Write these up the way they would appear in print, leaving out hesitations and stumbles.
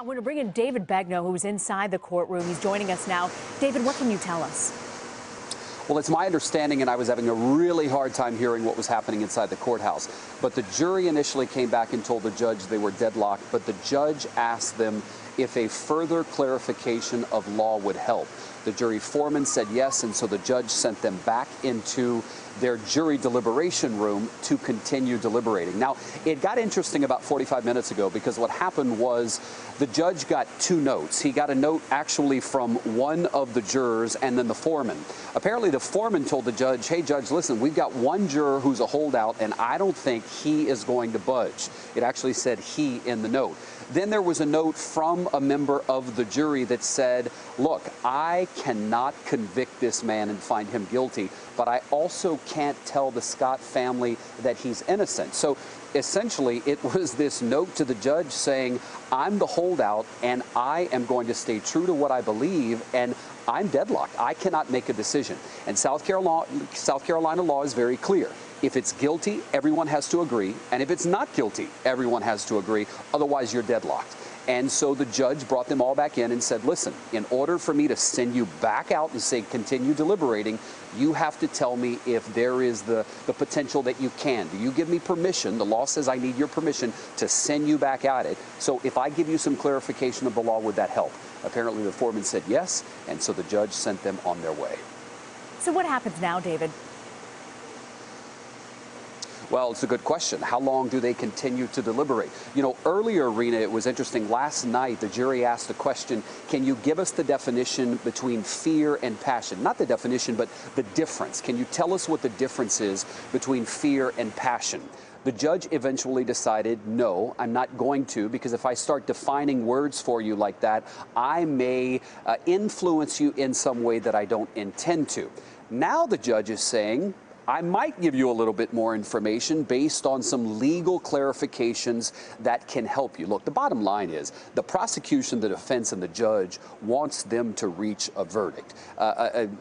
I want to bring in David Begnaud, who's inside the courtroom. He's joining us now. David, what can you tell us? Well, it's my understanding, and I was having a really hard time hearing what was happening inside the courthouse, but the jury initially came back and told the judge they were deadlocked, but the judge asked them if a further clarification of law would help. The jury foreman said yes, and so the judge sent them back into their jury deliberation room to continue deliberating. Now, it got interesting about 45 minutes ago because what happened was the judge got two notes. He got a note actually from one of the jurors and then the foreman. Apparently, the foreman told the judge, hey, judge, listen, we've got one juror who's a holdout, and I don't think he is going to budge. It actually said he in the note. Then there was a note from a member of the jury that said, look, I cannot convict this man and find him guilty, but I also can't tell the Scott family that he's innocent. So essentially, it was this note to the judge saying, I'm the holdout and I am going to stay true to what I believe, and I'm deadlocked. I cannot make a decision. And South Carolina law is very clear. If it's guilty, everyone has to agree. And if it's not guilty, everyone has to agree. Otherwise, you're deadlocked. And so the judge brought them all back in and said, listen, in order for me to send you back out and say continue deliberating, you have to tell me if there is the potential that you can. Do you give me permission? The law says I need your permission to send you back at it. So if I give you some clarification of the law, would that help? Apparently the foreman said yes, and so the judge sent them on their way. So what happens now, David? Well, it's a good question. How long do they continue to deliberate? You know, earlier, Rena, it was interesting. Last night, the jury asked the question, can you give us the definition between fear and passion? Not the definition, but the difference. Can you tell us what the difference is between fear and passion? The judge eventually decided, no, I'm not going to, because if I start defining words for you like that, I may influence you in some way that I don't intend to. Now the judge is saying, I might give you a little bit more information based on some legal clarifications that can help you. Look, the bottom line is the prosecution, the defense, and the judge wants them to reach a verdict.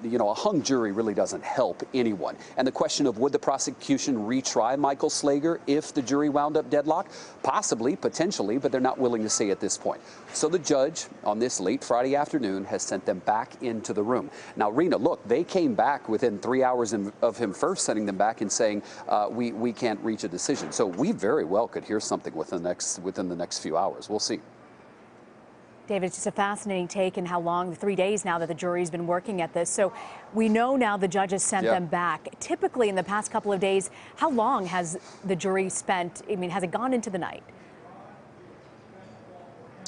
You know, a hung jury really doesn't help anyone. And the question of would the prosecution retry Michael Slager if the jury wound up deadlocked? Possibly, potentially, but they're not willing to say at this point. So the judge on this late Friday afternoon has sent them back into the room. Now, Rena, look, they came back within 3 hours of him first sending them back and saying we can't reach a decision. So we very well could hear something within the next few hours. We'll see. David, it's just a fascinating take in how long, 3 days now that the jury's been working at this. So we know now the judge has sent them back. Typically in the past couple of days, how long has the jury spent? I mean, has it gone into the night?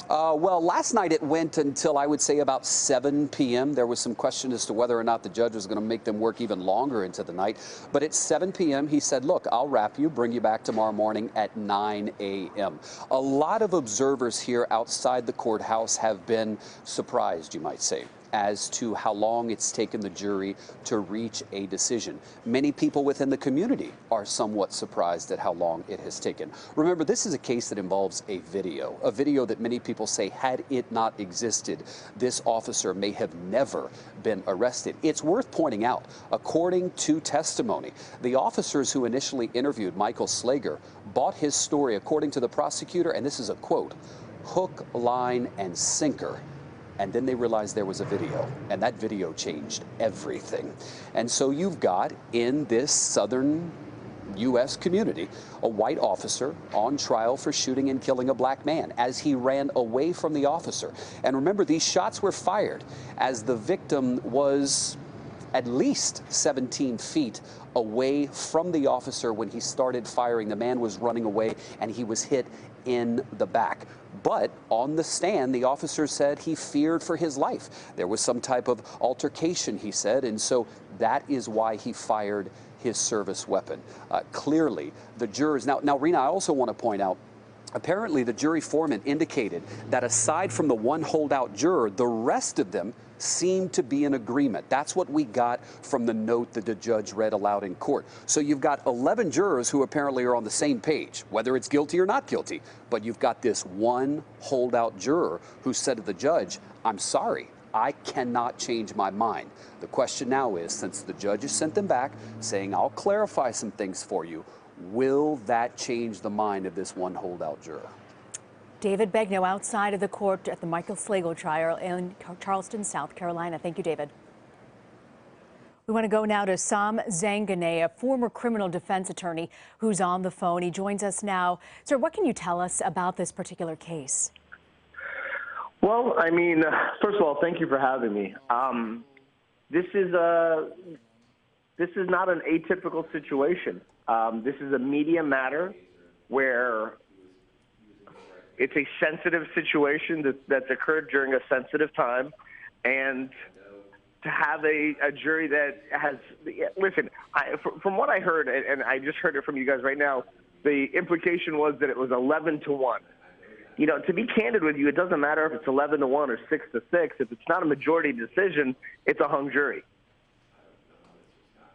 Well, last night it went until I would say about 7 p.m. There was some question as to whether or not the judge was going to make them work even longer into the night. But at 7 p.m. he said, look, I'll wrap you, bring you back tomorrow morning at 9 a.m. A lot of observers here outside the courthouse have been surprised, you might say, as to how long it's taken the jury to reach a decision. Many people within the community are somewhat surprised at how long it has taken. Remember, this is a case that involves a video that many people say had it not existed, this officer may have never been arrested. It's worth pointing out, according to testimony, the officers who initially interviewed Michael Slager bought his story, according to the prosecutor, and this is a quote, hook, line, and sinker. And then they realized there was a video, and that video changed everything. And so you've got, in this southern U.S. community, a white officer on trial for shooting and killing a black man as he ran away from the officer. And remember, these shots were fired as the victim was at least 17 feet away from the officer when he started firing. The man was running away, and he was hit in the back. But on the stand, the officer said he feared for his life. There was some type of altercation, he said, and so that is why he fired his service weapon. Clearly, the jurors... Now, Rena, I also want to point out, apparently the jury foreman indicated that aside from the one holdout juror, the rest of them seemed to be in agreement. That's what we got from the note that the judge read aloud in court. So you've got 11 jurors who apparently are on the same page, whether it's guilty or not guilty. But you've got this one holdout juror who said to the judge, I'm sorry, I cannot change my mind. The question now is, since the judge has sent them back saying, I'll clarify some things for you, will that change the mind of this one holdout juror? David Begnaud outside of the court at the Michael Slager trial in Charleston, South Carolina. Thank you, David. We want to go now to Sam Zanganeh, a former criminal defense attorney who's on the phone. He joins us now. Sir, what can you tell us about this particular case? Well, I mean, first of all, thank you for having me. This is not an atypical situation. This is a media matter where it's a sensitive situation that's occurred during a sensitive time, and to have a jury that has, listen, from what I heard, and I just heard it from you guys right now, the implication was that it was 11-1. You know, to be candid with you, it doesn't matter if it's 11-1 or 6-6. If it's not a majority decision, it's a hung jury.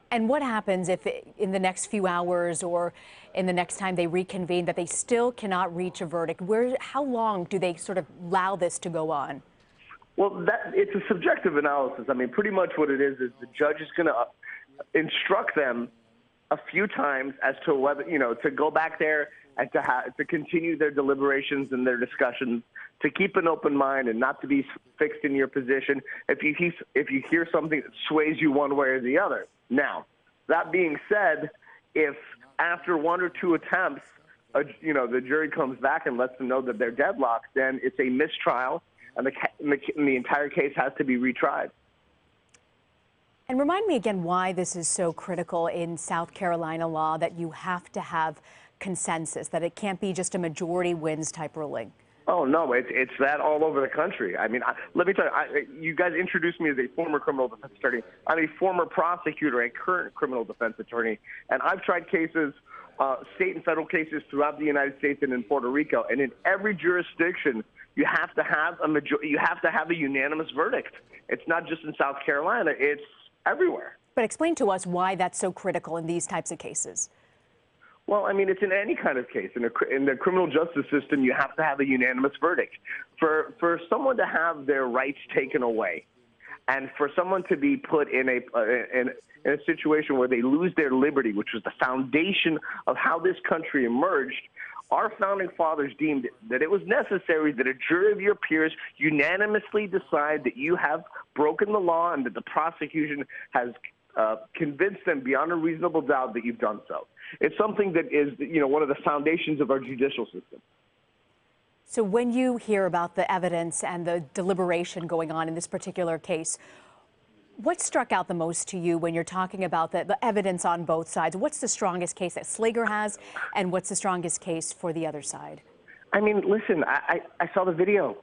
And what happens if in the next few hours or in the next time they reconvene that they still cannot reach a verdict? How long do they sort of allow this to go on? Well, it's a subjective analysis. I mean, pretty much what it is the judge is going to instruct them a few times as to whether, you know, to go back there and to continue their deliberations and their discussions, to keep an open mind and not to be fixed in your position if you hear something that sways you one way or the other. Now, that being said, if after one or two attempts, you know, the jury comes back and lets them know that they're deadlocked, then it's a mistrial, and the entire case has to be retried. And remind me again why this is so critical in South Carolina law, that you have to have consensus, that it can't be just a majority wins type ruling. Oh, no, it's that all over the country. I mean, let me tell you, you guys introduced me as a former criminal defense attorney. I'm a former prosecutor, a current criminal defense attorney, and I've tried cases, state and federal cases throughout the United States and in Puerto Rico, and in every jurisdiction, you have to have a unanimous verdict. It's not just in South Carolina, it's everywhere. But explain to us why that's so critical in these types of cases. Well, I mean, it's in any kind of case. In the criminal justice system, you have to have a unanimous verdict. For someone to have their rights taken away, and for someone to be put in a situation where they lose their liberty, which was the foundation of how this country emerged, our founding fathers deemed that it was necessary that a jury of your peers unanimously decide that you have broken the law and that the prosecution has convinced them beyond a reasonable doubt that you've done so. It's something that is, you know, one of the foundations of our judicial system. So when you hear about the evidence and the deliberation going on in this particular case, what struck out the most to you when you're talking about the evidence on both sides? What's the strongest case that Slager has, and what's the strongest case for the other side? I mean, listen, I saw the video.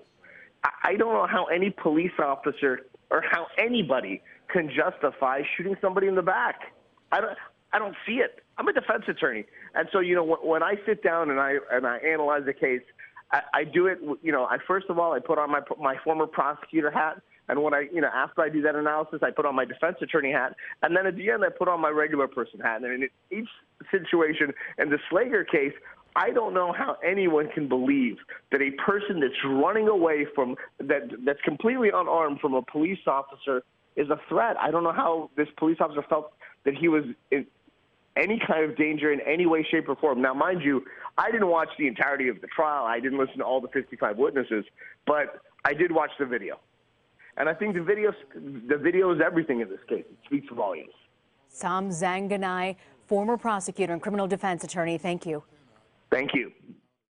I don't know how any police officer or how anybody can justify shooting somebody in the back. I don't see it. I'm a defense attorney, and so, you know, when I sit down and I analyze a case, I do it. You know, first of all I put on my former prosecutor hat, and when after I do that analysis, I put on my defense attorney hat, and then at the end I put on my regular person hat. And in each situation, in the Slager case, I don't know how anyone can believe that a person that's running away that's completely unarmed from a police officer is a threat. I don't know how this police officer felt that he was in any kind of danger in any way, shape, or form. Now, mind you, I didn't watch the entirety of the trial. I didn't listen to all the 55 witnesses, but I did watch the video. And I think the video is everything in this case. It speaks volumes. Sam Zanganeh, former prosecutor and criminal defense attorney, thank you. Thank you.